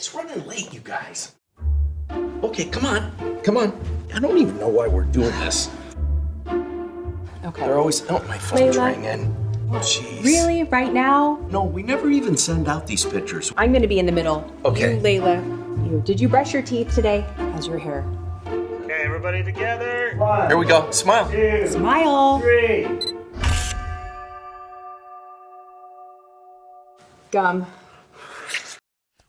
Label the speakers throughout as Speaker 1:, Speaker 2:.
Speaker 1: He's running late, you guys. Okay, come on. Come on. I don't even know why we're doing this.
Speaker 2: Okay.
Speaker 1: They're always... Oh, my phone's ringing. Jeez.
Speaker 2: Really? Right now?
Speaker 1: No, we never even send out these pictures.
Speaker 2: I'm gonna be in the middle.
Speaker 1: Okay.
Speaker 2: You, Layla. You. Did you brush your teeth today? How's your hair?
Speaker 3: Okay, everybody together.
Speaker 1: 1, here we go. Smile.
Speaker 3: 2,
Speaker 2: Smile.
Speaker 3: 3.
Speaker 2: Gum.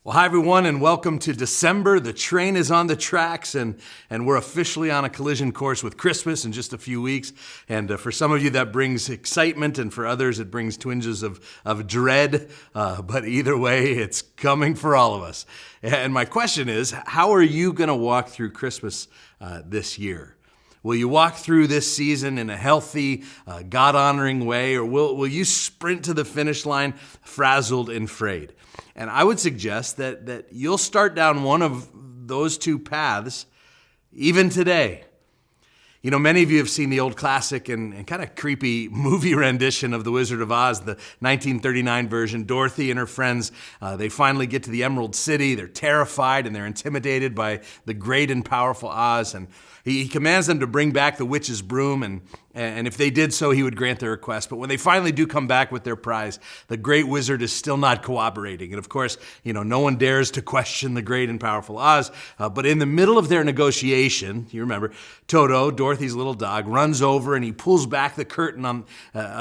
Speaker 4: Well, hi, everyone, and welcome to December. The train is on the tracks, and we're officially on a collision course with Christmas in just a few weeks. And for some of you, that brings excitement, and for others, it brings twinges of dread. But either way, it's coming for all of us. And my question is, how are you going to walk through Christmas this year? Will you walk through this season in a healthy, God-honoring way, or will you sprint to the finish line frazzled and frayed? And I would suggest that you'll start down one of those two paths even today. You know, many of you have seen the old classic and kind of creepy movie rendition of The Wizard of Oz, the 1939 version. Dorothy and her friends, they finally get to the Emerald City. They're terrified and they're intimidated by the great and powerful Oz. And he commands them to bring back the witch's broom, and if they did so, he would grant their request. But when they finally do come back with their prize, the great wizard is still not cooperating. And of course, you know, no one dares to question the great and powerful Oz. But in the middle of their negotiation, you remember, Toto, Dorothy's little dog, runs over and he pulls back the curtain on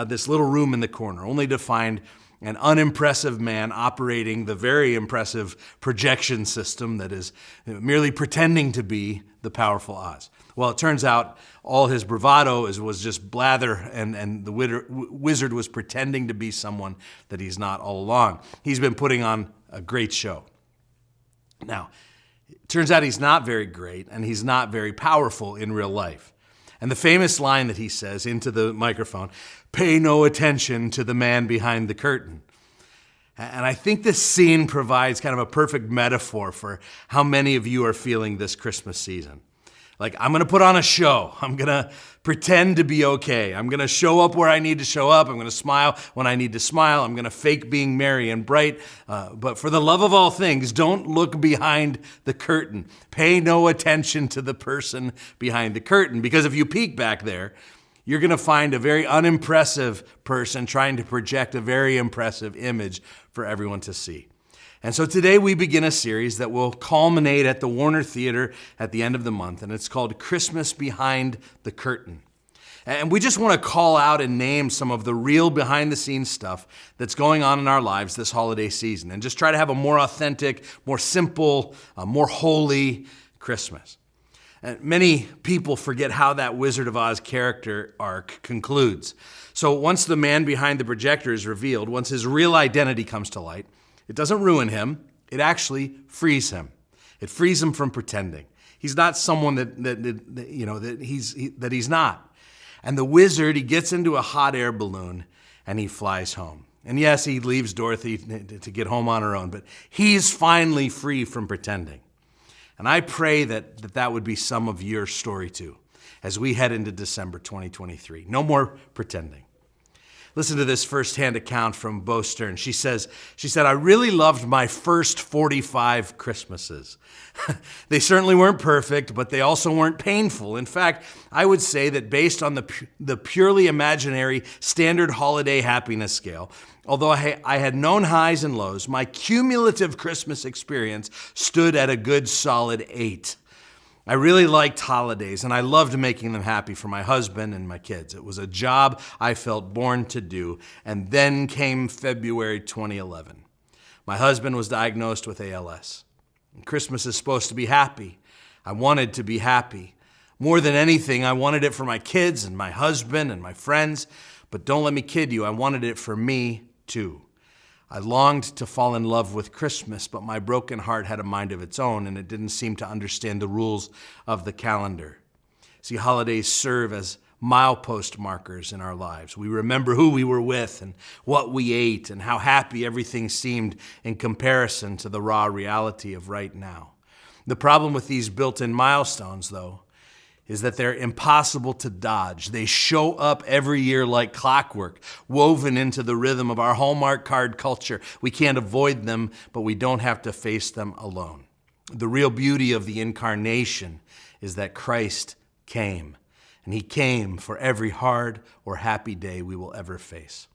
Speaker 4: this little room in the corner, only to find an unimpressive man operating the very impressive projection system that is merely pretending to be the powerful Oz. Well, it turns out all his bravado was just blather, and the wizard was pretending to be someone that he's not all along. He's been putting on a great show. Now, it turns out he's not very great, and he's not very powerful in real life. And the famous line that he says into the microphone, "Pay no attention to the man behind the curtain." And I think this scene provides kind of a perfect metaphor for how many of you are feeling this Christmas season. Like, I'm gonna put on a show. I'm gonna pretend to be okay. I'm gonna show up where I need to show up. I'm gonna smile when I need to smile. I'm gonna fake being merry and bright. But for the love of all things, don't look behind the curtain. Pay no attention to the person behind the curtain. Because if you peek back there, you're gonna find a very unimpressive person trying to project a very impressive image for everyone to see. And so today we begin a series that will culminate at the Warner Theater at the end of the month, and it's called Christmas Behind the Curtain. And we just want to call out and name some of the real behind-the-scenes stuff that's going on in our lives this holiday season, and just try to have a more authentic, more simple, more holy Christmas. And many people forget how that Wizard of Oz character arc concludes. So once the man behind the projector is revealed, once his real identity comes to light, it doesn't ruin him, it actually frees him. It frees him from pretending. He's not someone that he's not. And the wizard, he gets into a hot air balloon and he flies home. And yes, he leaves Dorothy to get home on her own, but he's finally free from pretending. And I pray that would be some of your story too, as we head into December 2023. No more pretending. Listen to this firsthand account from Boers Story. She said, "I really loved my first 45 Christmases. They certainly weren't perfect, but they also weren't painful. In fact, I would say that based on the purely imaginary standard holiday happiness scale, although I had known highs and lows, my cumulative Christmas experience stood at a good solid 8. I really liked holidays, and I loved making them happy for my husband and my kids. It was a job I felt born to do. And then came February 2011. My husband was diagnosed with ALS. And Christmas is supposed to be happy. I wanted to be happy. More than anything, I wanted it for my kids and my husband and my friends. But don't let me kid you, I wanted it for me too. I longed to fall in love with Christmas, but my broken heart had a mind of its own, and it didn't seem to understand the rules of the calendar. See, holidays serve as milepost markers in our lives. We remember who we were with and what we ate and how happy everything seemed in comparison to the raw reality of right now. The problem with these built-in milestones, though, is that they're impossible to dodge. They show up every year like clockwork, woven into the rhythm of our Hallmark card culture. We can't avoid them, but we don't have to face them alone. The real beauty of the incarnation is that Christ came, and he came for every hard or happy day we will ever face.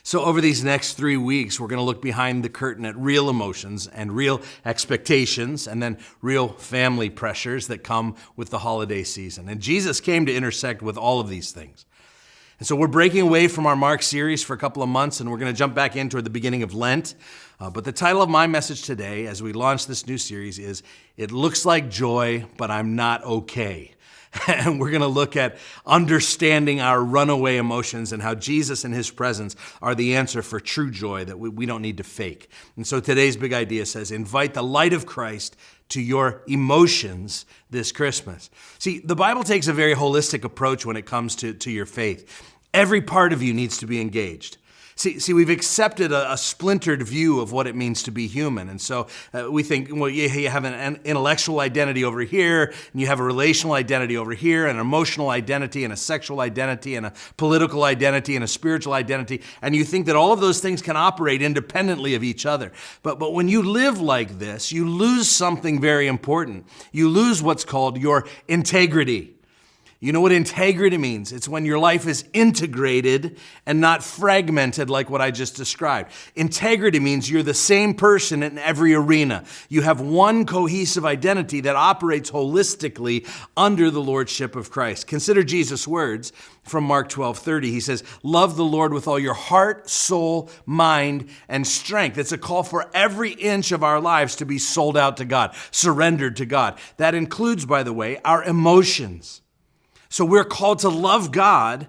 Speaker 4: So over these next 3 weeks, we're going to look behind the curtain at real emotions and real expectations and then real family pressures that come with the holiday season. And Jesus came to intersect with all of these things. And so we're breaking away from our Mark series for a couple of months, and we're going to jump back in toward the beginning of Lent. But the title of my message today, as we launch this new series, is It Looks Like Joy, But I'm Not Okay. And we're going to look at understanding our runaway emotions and how Jesus and his presence are the answer for true joy that we don't need to fake. And so today's big idea says, invite the light of Christ to your emotions this Christmas. See, the Bible takes a very holistic approach when it comes to your faith. Every part of you needs to be engaged. See, we've accepted a splintered view of what it means to be human. And so we think, well, you have an intellectual identity over here, and you have a relational identity over here, and an emotional identity, and a sexual identity, and a political identity, and a spiritual identity. And you think that all of those things can operate independently of each other. But when you live like this, you lose something very important. You lose what's called your integrity. You know what integrity means? It's when your life is integrated and not fragmented like what I just described. Integrity means you're the same person in every arena. You have one cohesive identity that operates holistically under the lordship of Christ. Consider Jesus' words from Mark 12:30. He says, love the Lord with all your heart, soul, mind, and strength. It's a call for every inch of our lives to be sold out to God, surrendered to God. That includes, by the way, our emotions. So we're called to love God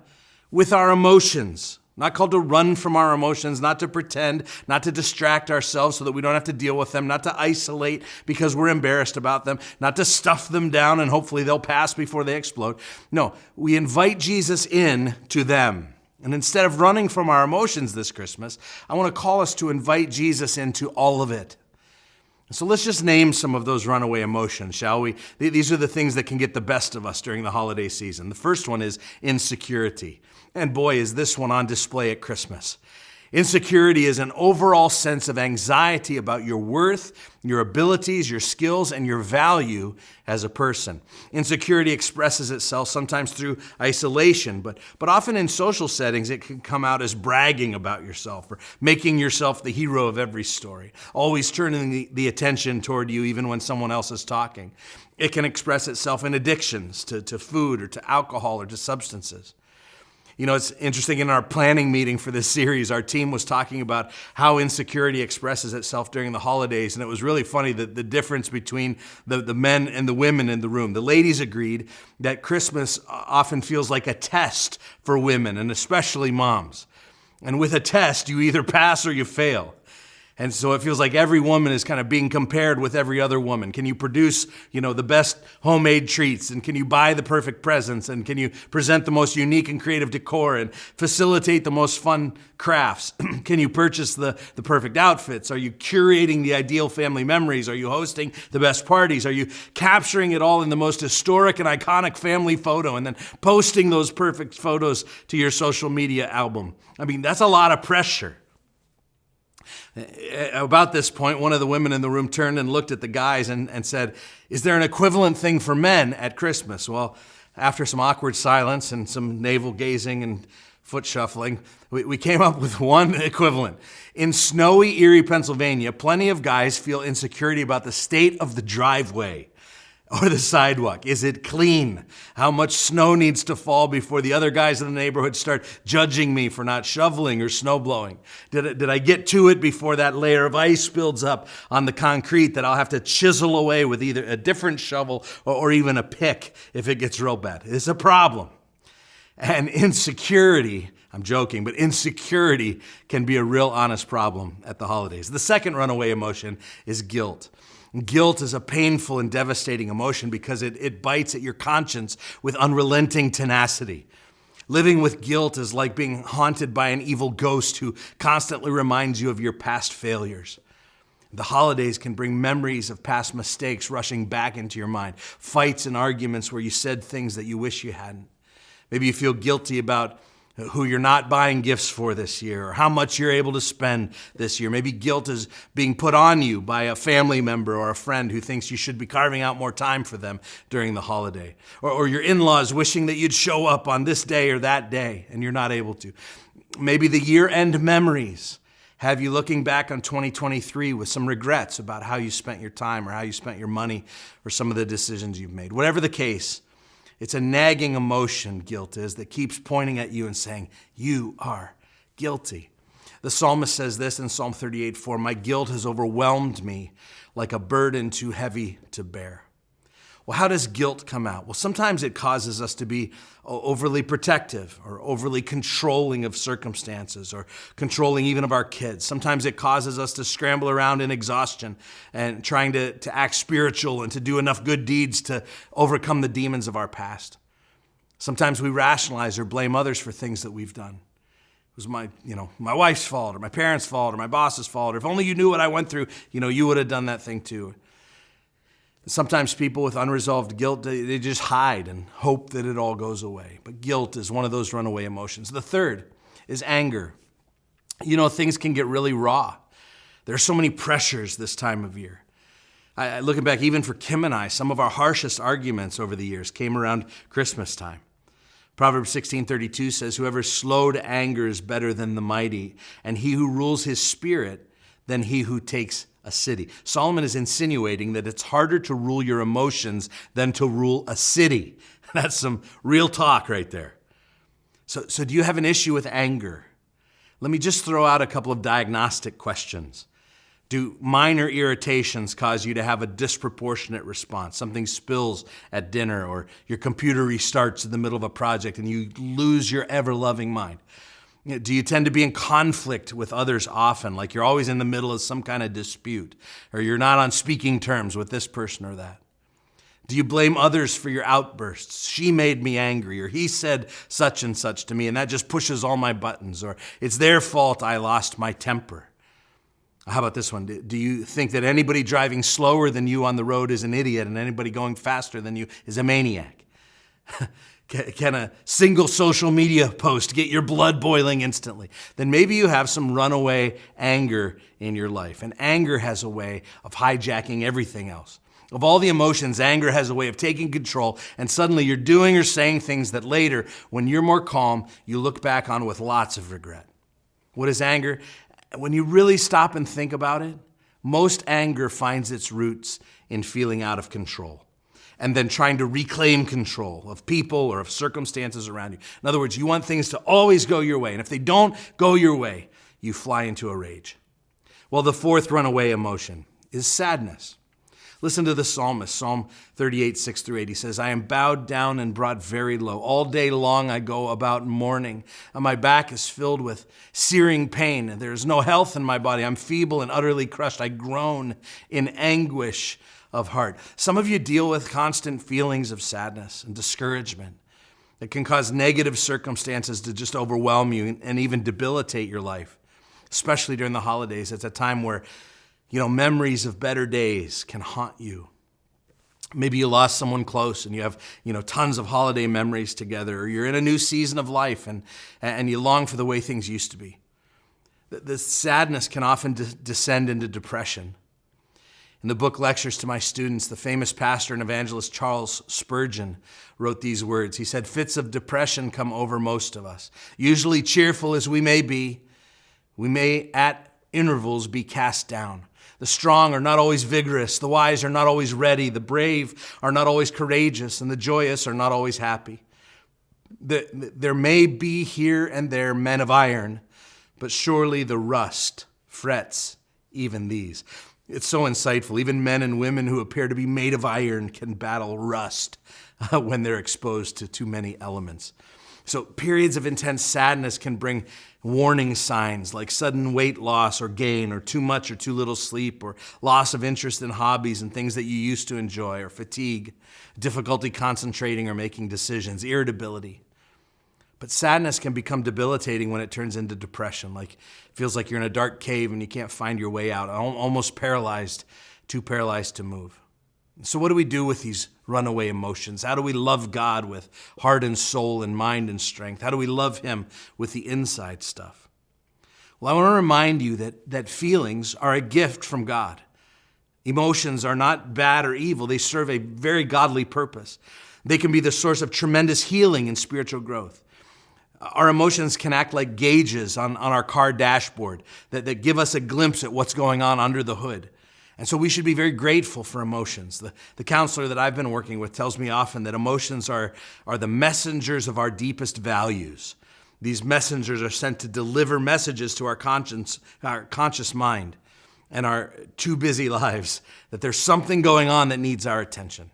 Speaker 4: with our emotions, not called to run from our emotions, not to pretend, not to distract ourselves so that we don't have to deal with them, not to isolate because we're embarrassed about them, not to stuff them down and hopefully they'll pass before they explode. No, we invite Jesus in to them. And instead of running from our emotions this Christmas, I want to call us to invite Jesus into all of it. So let's just name some of those runaway emotions, shall we? These are the things that can get the best of us during the holiday season. The first one is insecurity. And boy, is this one on display at Christmas. Insecurity is an overall sense of anxiety about your worth, your abilities, your skills, and your value as a person. Insecurity expresses itself sometimes through isolation, but often in social settings, it can come out as bragging about yourself or making yourself the hero of every story, always turning the attention toward you even when someone else is talking. It can express itself in addictions to food or to alcohol or to substances. You know, it's interesting, in our planning meeting for this series, our team was talking about how insecurity expresses itself during the holidays, and it was really funny that the difference between the men and the women in the room. The ladies agreed that Christmas often feels like a test for women, and especially moms. And with a test, you either pass or you fail. And so it feels like every woman is kind of being compared with every other woman. Can you produce, the best homemade treats? And can you buy the perfect presents? And can you present the most unique and creative decor and facilitate the most fun crafts? Can you purchase the perfect outfits? Are you curating the ideal family memories? Are you hosting the best parties? Are you capturing it all in the most historic and iconic family photo and then posting those perfect photos to your social media album? I mean, that's a lot of pressure. About this point, one of the women in the room turned and looked at the guys and said, is there an equivalent thing for men at Christmas? Well, after some awkward silence and some navel gazing and foot shuffling, we came up with one equivalent. In snowy Erie, Pennsylvania, plenty of guys feel insecurity about the state of the driveway or the sidewalk. Is it clean? How much snow needs to fall before the other guys in the neighborhood start judging me for not shoveling or snow blowing? Did I get to it before that layer of ice builds up on the concrete that I'll have to chisel away with either a different shovel or even a pick if it gets real bad? It's a problem. And insecurity, I'm joking, but insecurity can be a real honest problem at the holidays. The second runaway emotion is guilt. Guilt is a painful and devastating emotion because it bites at your conscience with unrelenting tenacity. Living with guilt is like being haunted by an evil ghost who constantly reminds you of your past failures. The holidays can bring memories of past mistakes rushing back into your mind, fights and arguments where you said things that you wish you hadn't. Maybe you feel guilty about who you're not buying gifts for this year, or how much you're able to spend this year. Maybe guilt is being put on you by a family member or a friend who thinks you should be carving out more time for them during the holiday. Or your in-laws wishing that you'd show up on this day or that day, and you're not able to. Maybe the year-end memories have you looking back on 2023 with some regrets about how you spent your time or how you spent your money or some of the decisions you've made. Whatever the case, it's a nagging emotion, guilt is, that keeps pointing at you and saying, you are guilty. The psalmist says this in Psalm 38:4, my guilt has overwhelmed me like a burden too heavy to bear. Well, how does guilt come out? Well, sometimes it causes us to be overly protective or overly controlling of circumstances or controlling even of our kids. Sometimes it causes us to scramble around in exhaustion and trying to act spiritual and to do enough good deeds to overcome the demons of our past. Sometimes we rationalize or blame others for things that we've done. It was my wife's fault or my parents' fault or my boss's fault. Or if only you knew what I went through, you would have done that thing too. Sometimes people with unresolved guilt, they just hide and hope that it all goes away. But guilt is one of those runaway emotions. The third is anger. Things can get really raw. There are so many pressures this time of year. Looking back, even for Kim and I, some of our harshest arguments over the years came around Christmas time. Proverbs 16:32 says, whoever is slow to anger is better than the mighty, and he who rules his spirit than he who takes a city. Solomon is insinuating that it's harder to rule your emotions than to rule a city. That's some real talk right there. So do you have an issue with anger? Let me just throw out a couple of diagnostic questions. Do minor irritations cause you to have a disproportionate response? Something spills at dinner, or your computer restarts in the middle of a project and you lose your ever-loving mind. Do you tend to be in conflict with others often, like you're always in the middle of some kind of dispute, or you're not on speaking terms with this person or that? Do you blame others for your outbursts? She made me angry, or he said such and such to me, and that just pushes all my buttons, or it's their fault I lost my temper. How about this one? Do you think that anybody driving slower than you on the road is an idiot, and anybody going faster than you is a maniac? Can a single social media post get your blood boiling instantly? Then maybe you have some runaway anger in your life. And anger has a way of hijacking everything else. Of all the emotions, anger has a way of taking control, and suddenly you're doing or saying things that later, when you're more calm, you look back on with lots of regret. What is anger? When you really stop and think about it, most anger finds its roots in feeling out of control, and then trying to reclaim control of people or of circumstances around you. In other words, you want things to always go your way, and if they don't go your way, you fly into a rage. Well, the fourth runaway emotion is sadness. Listen to the psalmist, Psalm 38:6-8. He says, I am bowed down and brought very low. All day long I go about mourning, and my back is filled with searing pain. There is no health in my body. I'm feeble and utterly crushed. I groan in anguish of heart. Some of you deal with constant feelings of sadness and discouragement that can cause negative circumstances to just overwhelm you and even debilitate your life, especially during the holidays. It's a time where, memories of better days can haunt you. Maybe you lost someone close and you have, tons of holiday memories together, or you're in a new season of life and you long for the way things used to be. The sadness can often descend into depression. In the book Lectures to My Students, the famous pastor and evangelist Charles Spurgeon wrote these words. He said, fits of depression come over most of us. Usually cheerful as we may be, we may at intervals be cast down. The strong are not always vigorous, the wise are not always ready, the brave are not always courageous, and the joyous are not always happy. There may be here and there men of iron, but surely the rust frets even these. It's so insightful. Even men and women who appear to be made of iron can battle rust when they're exposed to too many elements. So periods of intense sadness can bring warning signs like sudden weight loss or gain, or too much or too little sleep, or loss of interest in hobbies and things that you used to enjoy, or fatigue, difficulty concentrating or making decisions, irritability. But sadness can become debilitating when it turns into depression. Like, it feels like you're in a dark cave and you can't find your way out, almost paralyzed, too paralyzed to move. So what do we do with these runaway emotions? How do we love God with heart and soul and mind and strength? How do we love him with the inside stuff? Well, I want to remind you that feelings are a gift from God. Emotions are not bad or evil. They serve a very godly purpose. They can be the source of tremendous healing and spiritual growth. Our emotions can act like gauges on our car dashboard that give us a glimpse at what's going on under the hood. And so we should be very grateful for emotions. The counselor that I've been working with tells me often that emotions are the messengers of our deepest values. These messengers are sent to deliver messages to our conscious mind and our too busy lives, that there's something going on that needs our attention.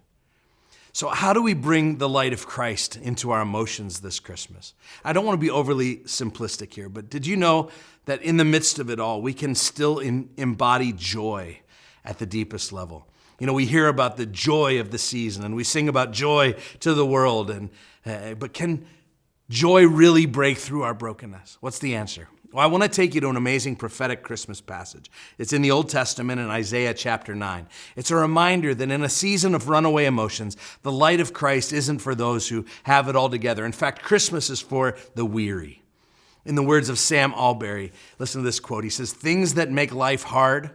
Speaker 4: So how do we bring the light of Christ into our emotions this Christmas? I don't want to be overly simplistic here, but did you know that in the midst of it all, we can still embody joy at the deepest level? You know, we hear about the joy of the season and we sing about joy to the world, but can joy really break through our brokenness? What's the answer? Well, I want to take you to an amazing prophetic Christmas passage. It's in the Old Testament in Isaiah chapter 9. It's a reminder that in a season of runaway emotions, the light of Christ isn't for those who have it all together. In fact, Christmas is for the weary. In the words of Sam Alberry, listen to this quote. He says, "Things that make life hard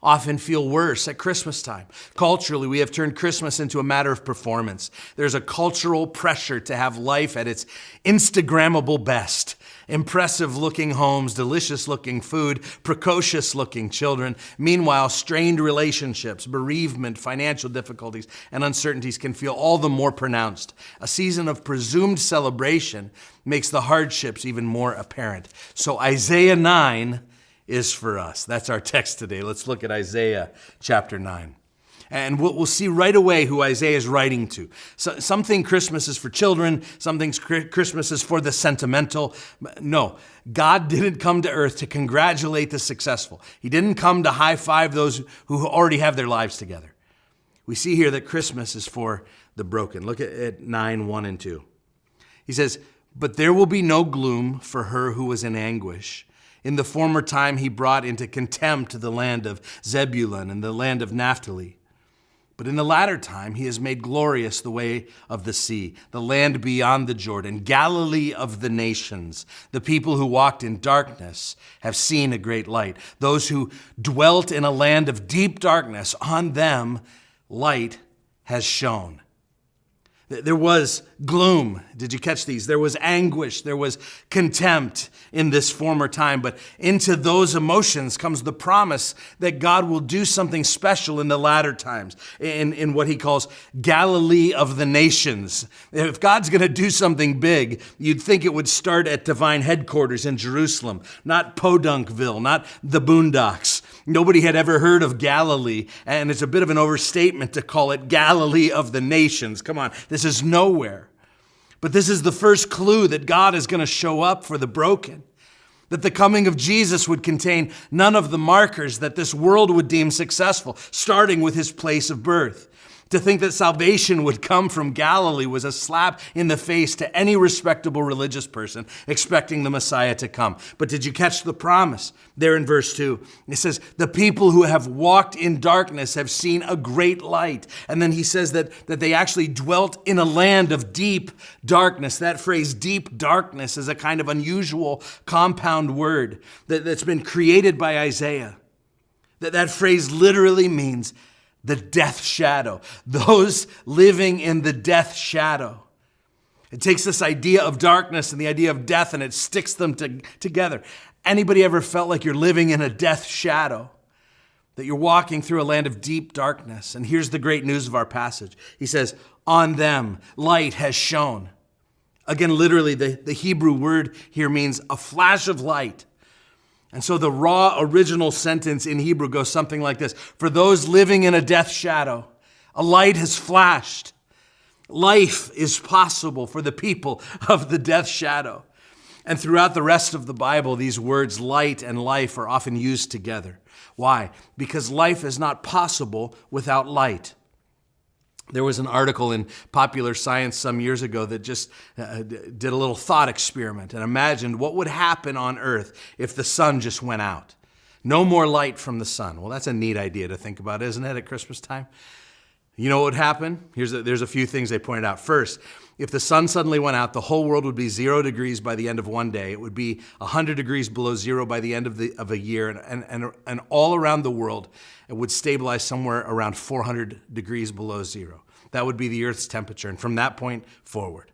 Speaker 4: often feel worse at Christmas time. Culturally, we have turned Christmas into a matter of performance. There's a cultural pressure to have life at its Instagrammable best. Impressive-looking homes, delicious-looking food, precocious-looking children. Meanwhile, strained relationships, bereavement, financial difficulties, and uncertainties can feel all the more pronounced. A season of presumed celebration makes the hardships even more apparent." So Isaiah 9 is for us. That's our text today. Let's look at Isaiah chapter 9. And we'll see right away who Isaiah is writing to. So, some think Christmas is for children. Some think Christmas is for the sentimental. No, God didn't come to earth to congratulate the successful. He didn't come to high-five those who already have their lives together. We see here that Christmas is for the broken. Look at 9, 1 and 2. He says, "But there will be no gloom for her who was in anguish. In the former time he brought into contempt the land of Zebulun and the land of Naphtali. But in the latter time, he has made glorious the way of the sea, the land beyond the Jordan, Galilee of the nations. The people who walked in darkness have seen a great light. Those who dwelt in a land of deep darkness, on them light has shone." There was gloom. Did you catch these? There was anguish. There was contempt in this former time. But into those emotions comes the promise that God will do something special in the latter times, in what he calls Galilee of the nations. If God's going to do something big, you'd think it would start at divine headquarters in Jerusalem, not Podunkville, not the Boondocks. Nobody had ever heard of Galilee, and it's a bit of an overstatement to call it Galilee of the nations. Come on, this is nowhere. But this is the first clue that God is going to show up for the broken, that the coming of Jesus would contain none of the markers that this world would deem successful, starting with his place of birth. To think that salvation would come from Galilee was a slap in the face to any respectable religious person expecting the Messiah to come. But did you catch the promise there in verse 2? It says, "The people who have walked in darkness have seen a great light." And then he says that they actually dwelt in a land of deep darkness. That phrase, deep darkness, is a kind of unusual compound word that's been created by Isaiah. That phrase literally means the death shadow, those living in the death shadow. It takes this idea of darkness and the idea of death and it sticks them together. Anybody ever felt like you're living in a death shadow? That you're walking through a land of deep darkness? And here's the great news of our passage. He says, "On them light has shone." Again, literally, the Hebrew word here means a flash of light. And so the raw original sentence in Hebrew goes something like this: "For those living in a death shadow, a light has flashed." Life is possible for the people of the death shadow. And throughout the rest of the Bible, these words light and life are often used together. Why? Because life is not possible without light. There was an article in Popular Science some years ago that just did a little thought experiment and imagined what would happen on Earth if the sun just went out. No more light from the sun. Well, that's a neat idea to think about, isn't it, at Christmas time? You know what would happen? There's a few things they pointed out. First, if the sun suddenly went out, the whole world would be 0 degrees by the end of one day. It would be 100 degrees below zero by the end of a year. And all around the world, it would stabilize somewhere around 400 degrees below zero. That would be the Earth's temperature. And from that point forward.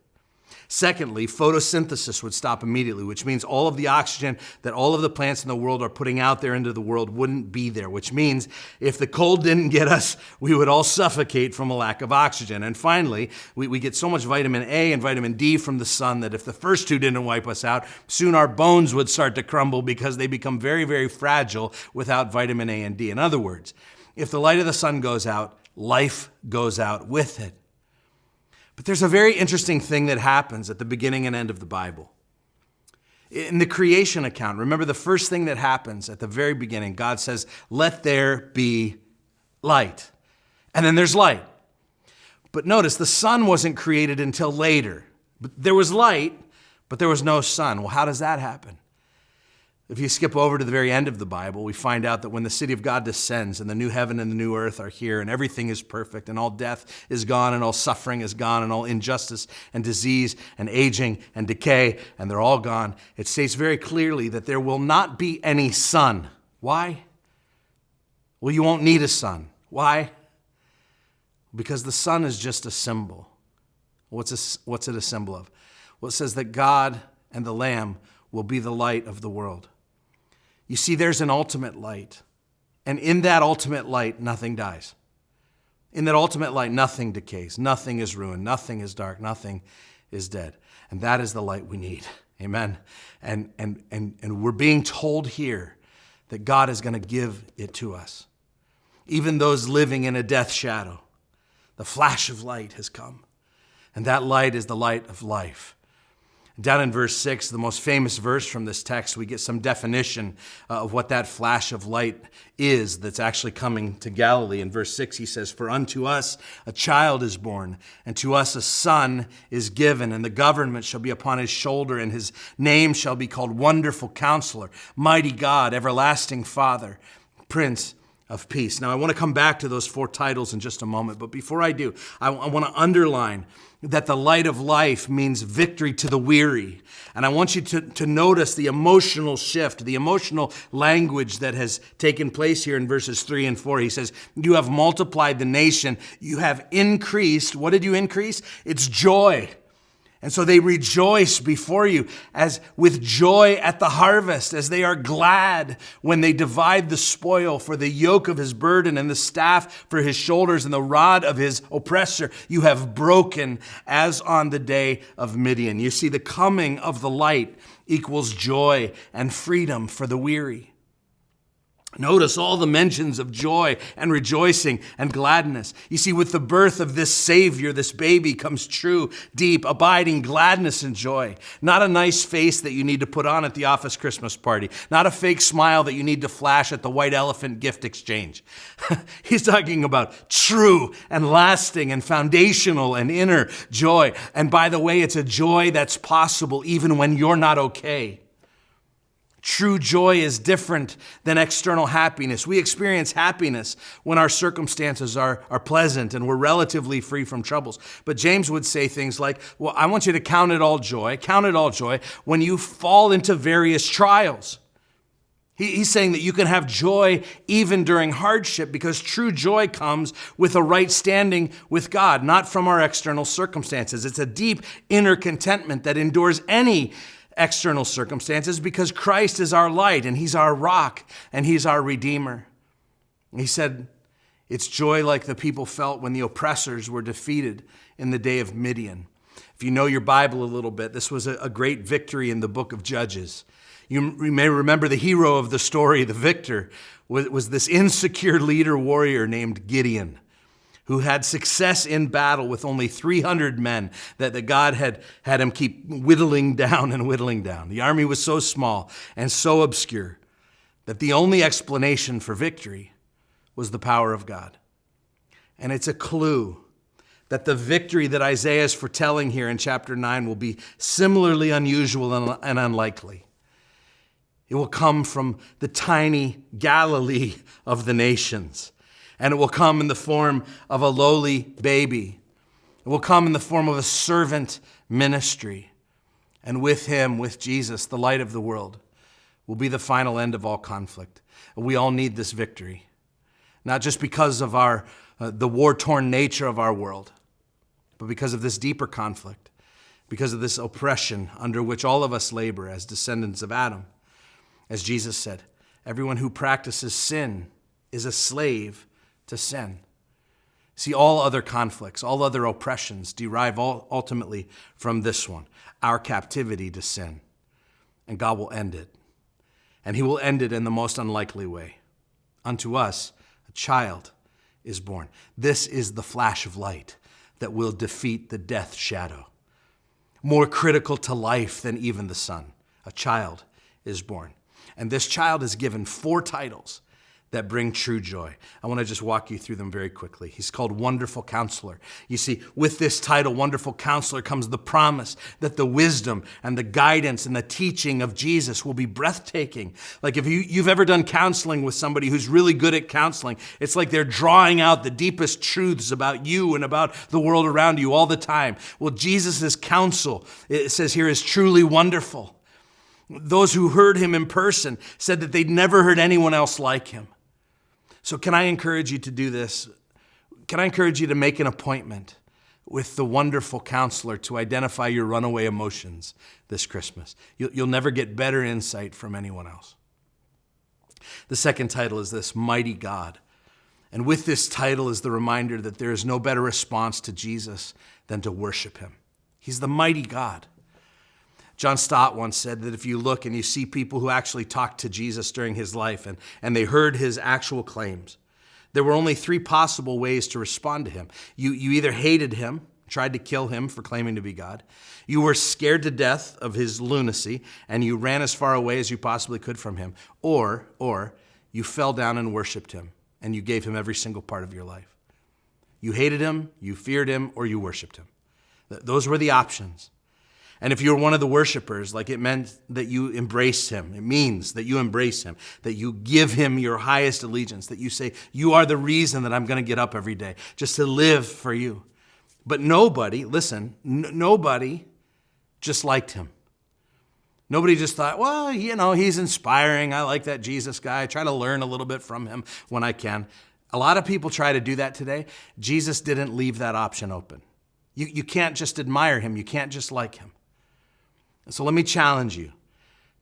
Speaker 4: Secondly, photosynthesis would stop immediately, which means all of the oxygen that all of the plants in the world are putting out there into the world wouldn't be there, which means if the cold didn't get us, we would all suffocate from a lack of oxygen. And finally, we get so much vitamin A and vitamin D from the sun that if the first two didn't wipe us out, soon our bones would start to crumble because they become very, very fragile without vitamin A and D. In other words, if the light of the sun goes out, life goes out with it. But there's a very interesting thing that happens at the beginning and end of the Bible. In the creation account, remember the first thing that happens at the very beginning, God says, "Let there be light." And then there's light. But notice the sun wasn't created until later. There was light, but there was no sun. Well, how does that happen? If you skip over to the very end of the Bible, we find out that when the city of God descends and the new heaven and the new earth are here and everything is perfect and all death is gone and all suffering is gone and all injustice and disease and aging and decay, and they're all gone, it states very clearly that there will not be any sun. Why? Well, you won't need a sun. Why? Because the sun is just a symbol. What's it a symbol of? Well, it says that God and the Lamb will be the light of the world. You see, there's an ultimate light. And in that ultimate light, nothing dies. In that ultimate light, nothing decays. Nothing is ruined. Nothing is dark. Nothing is dead. And that is the light we need. Amen. And we're being told here that God is going to give it to us. Even those living in a death shadow, the flash of light has come. And that light is the light of life. Down in verse 6, the most famous verse from this text, we get some definition of what that flash of light is that's actually coming to Galilee. In verse 6, he says, "For unto us a child is born, and to us a son is given, and the government shall be upon his shoulder, and his name shall be called Wonderful Counselor, Mighty God, Everlasting Father, Prince of Peace." Now, I want to come back to those 4 titles in just a moment, but before I do, I want to underline that the light of life means victory to the weary. And I want you to notice the emotional shift, the emotional language that has taken place here in verses 3 and 4. He says, "You have multiplied the nation. You have increased." What did you increase? It's joy. And so they rejoice before you as with joy at the harvest, as they are glad when they divide the spoil. For the yoke of his burden and the staff for his shoulders and the rod of his oppressor you have broken, as on the day of Midian. You see, the coming of the light equals joy and freedom for the weary. Notice all the mentions of joy and rejoicing and gladness. You see, with the birth of this Savior, this baby, comes true, deep, abiding gladness and joy. Not a nice face that you need to put on at the office Christmas party. Not a fake smile that you need to flash at the white elephant gift exchange. He's talking about true and lasting and foundational and inner joy. And by the way, it's a joy that's possible even when you're not okay. True joy is different than external happiness. We experience happiness when our circumstances are pleasant and we're relatively free from troubles. But James would say things like, well, I want you to count it all joy when you fall into various trials. He's saying that you can have joy even during hardship because true joy comes with a right standing with God, not from our external circumstances. It's a deep inner contentment that endures any external circumstances because Christ is our light and he's our rock and he's our redeemer. He said, it's joy like the people felt when the oppressors were defeated in the day of Midian. If you know your Bible a little bit, this was a great victory in the book of Judges. You may remember the hero of the story, the victor, was this insecure leader warrior named Gideon, who had success in battle with only 300 men that God had him keep whittling down and whittling down. The army was so small and so obscure that the only explanation for victory was the power of God. And it's a clue that the victory that Isaiah is foretelling here in chapter 9 will be similarly unusual and unlikely. It will come from the tiny Galilee of the nations, and it will come in the form of a lowly baby. It will come in the form of a servant ministry. And with him, with Jesus, the light of the world, will be the final end of all conflict. We all need this victory, not just because of the war-torn nature of our world, but because of this deeper conflict, because of this oppression under which all of us labor as descendants of Adam. As Jesus said, everyone who practices sin is a slave to sin. See, all other conflicts, all other oppressions derive ultimately from this one, our captivity to sin. And God will end it. And he will end it in the most unlikely way. Unto us, a child is born. This is the flash of light that will defeat the death shadow. More critical to life than even the sun, a child is born. And this child is given 4 titles that bring true joy. I want to just walk you through them very quickly. He's called Wonderful Counselor. You see, with this title, Wonderful Counselor, comes the promise that the wisdom and the guidance and the teaching of Jesus will be breathtaking. Like if you've ever done counseling with somebody who's really good at counseling, it's like they're drawing out the deepest truths about you and about the world around you all the time. Well, Jesus' counsel, it says here, is truly wonderful. Those who heard him in person said that they'd never heard anyone else like him. So can I encourage you to do this? Can I encourage you to make an appointment with the Wonderful Counselor to identify your runaway emotions this Christmas? You'll never get better insight from anyone else. The second title is this, Mighty God. And with this title is the reminder that there is no better response to Jesus than to worship him. He's the mighty God. John Stott once said that if you look and you see people who actually talked to Jesus during his life and they heard his actual claims, there were only 3 possible ways to respond to him. You either hated him, tried to kill him for claiming to be God, you were scared to death of his lunacy, and you ran as far away as you possibly could from him, or you fell down and worshiped him, and you gave him every single part of your life. You hated him, you feared him, or you worshiped him. Those were the options. And if you're one of the worshipers, like it meant that you embraced him. It means that you embrace him, that you give him your highest allegiance, that you say, you are the reason that I'm going to get up every day, just to live for you. But nobody, listen, nobody just liked him. Nobody just thought, well, he's inspiring. I like that Jesus guy. I try to learn a little bit from him when I can. A lot of people try to do that today. Jesus didn't leave that option open. You can't just admire him. You can't just like him. So let me challenge you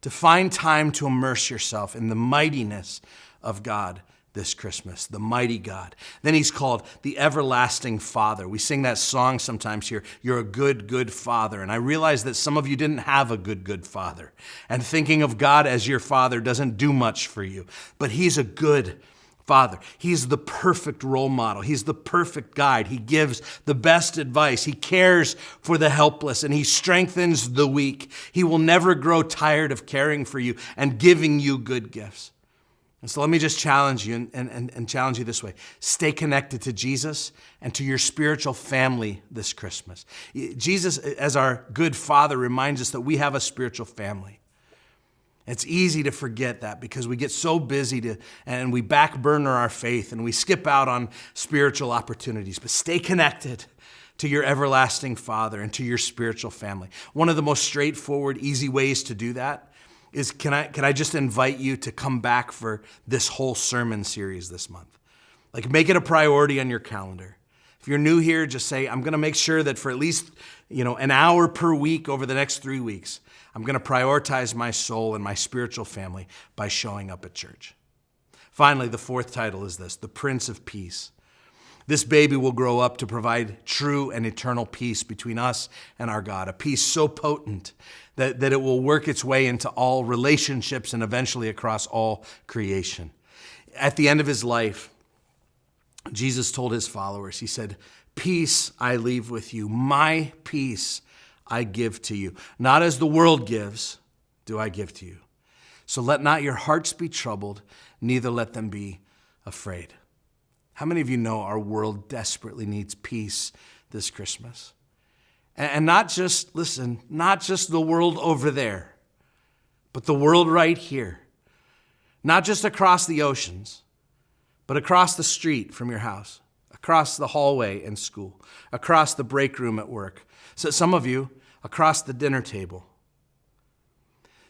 Speaker 4: to find time to immerse yourself in the mightiness of God this Christmas, the mighty God. Then he's called the Everlasting Father. We sing that song sometimes here, you're a good, good father. And I realize that some of you didn't have a good, good father. And thinking of God as your father doesn't do much for you. But he's a good Father. He's the perfect role model. He's the perfect guide. He gives the best advice. He cares for the helpless and he strengthens the weak. He will never grow tired of caring for you and giving you good gifts. And so let me just challenge you and challenge you this way. Stay connected to Jesus and to your spiritual family this Christmas. Jesus, as our good Father, reminds us that we have a spiritual family. It's easy to forget that because we get so busy and we back burner our faith and we skip out on spiritual opportunities. But stay connected to your everlasting Father and to your spiritual family. One of the most straightforward, easy ways to do that is, can I just invite you to come back for this whole sermon series this month? Like, make it a priority on your calendar. If you're new here, just say, I'm going to make sure that for at least, an hour per week over the next 3 weeks, I'm going to prioritize my soul and my spiritual family by showing up at church. Finally, the fourth title is this, the Prince of Peace. This baby will grow up to provide true and eternal peace between us and our God, a peace so potent that it will work its way into all relationships and eventually across all creation. At the end of his life, Jesus told his followers, he said, peace I leave with you, my peace I give to you. Not as the world gives, do I give to you. So let not your hearts be troubled, neither let them be afraid. How many of you know our world desperately needs peace this Christmas. And not just, listen, not just the world over there, but the world right here. Not just across the oceans, but across the street from your house, across the hallway in school, across the break room at work. So some of you, across the dinner table.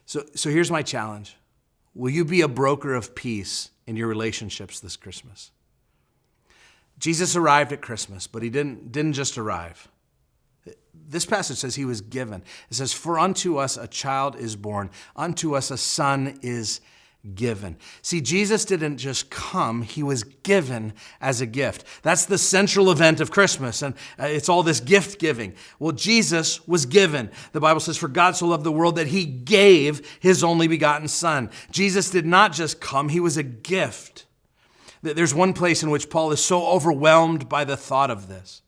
Speaker 4: So here's my challenge. Will you be a broker of peace in your relationships this Christmas? Jesus arrived at Christmas, but he didn't just arrive. This passage says he was given. It says, for unto us a child is born, unto us a son is given. See, Jesus didn't just come, he was given as a gift. That's the central event of Christmas, and it's all this gift giving. Well, Jesus was given. The Bible says, for God so loved the world that he gave his only begotten son. Jesus did not just come, he was a gift. There's one place in which Paul is so overwhelmed by the thought of this,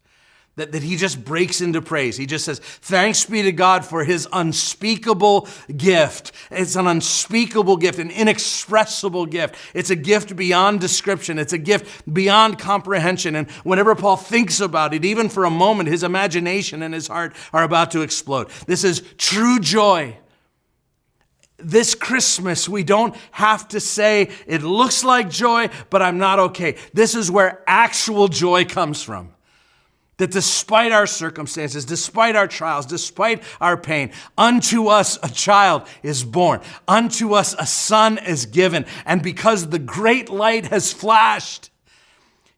Speaker 4: that he just breaks into praise. He just says, thanks be to God for his unspeakable gift. It's an unspeakable gift, an inexpressible gift. It's a gift beyond description. It's a gift beyond comprehension. And whenever Paul thinks about it, even for a moment, his imagination and his heart are about to explode. This is true joy. This Christmas, we don't have to say, it looks like joy, but I'm not okay. This is where actual joy comes from. That despite our circumstances, despite our trials, despite our pain, unto us a child is born. Unto us a son is given. And because the great light has flashed,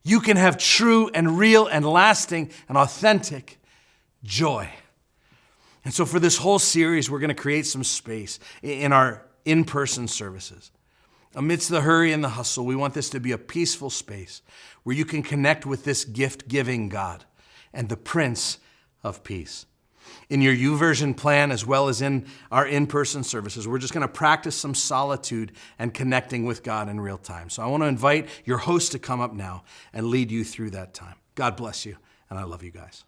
Speaker 4: you can have true and real and lasting and authentic joy. And so for this whole series, we're going to create some space in our in-person services. Amidst the hurry and the hustle, we want this to be a peaceful space where you can connect with this gift-giving God and the Prince of Peace. In your YouVersion plan, as well as in our in-person services, we're just going to practice some solitude and connecting with God in real time. So I want to invite your host to come up now and lead you through that time. God bless you, and I love you guys.